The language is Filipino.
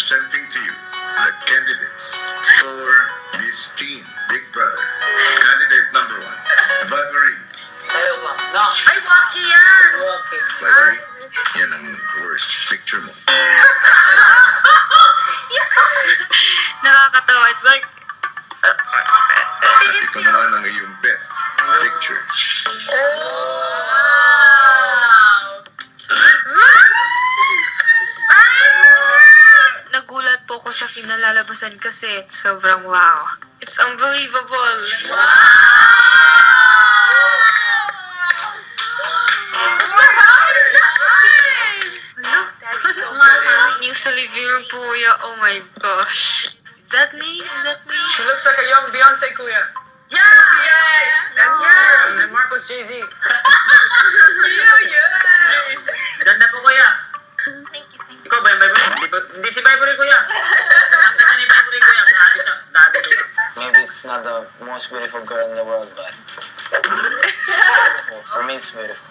presenting to you the candidates for Miss Teen Big Brother. Candidate number 1, Valerie. Ayaw lang. No. Ay, waki yan! Okay. Valerie, yan ang worst picture mo. Nakakatawa. It's like... At ito naman ang iyong best picture. Nagulat po ko sa kinalalabasan kasi sobrang wow. It's unbelievable. New sa living room po, kuya. Oh my gosh. Is that me? Is that me? She looks like a young Beyonce, kuya. Yeah! And Marcos Jay-Z. Yeah! Ganda po, kuya. Thank you, thank you. Ikaw ba yung Bible? Hindi si Bible, kuya. Ganda ni Bible, kuya. Dati, kuya. Maybe it's not the most beautiful girl in the world, but for me, it's beautiful.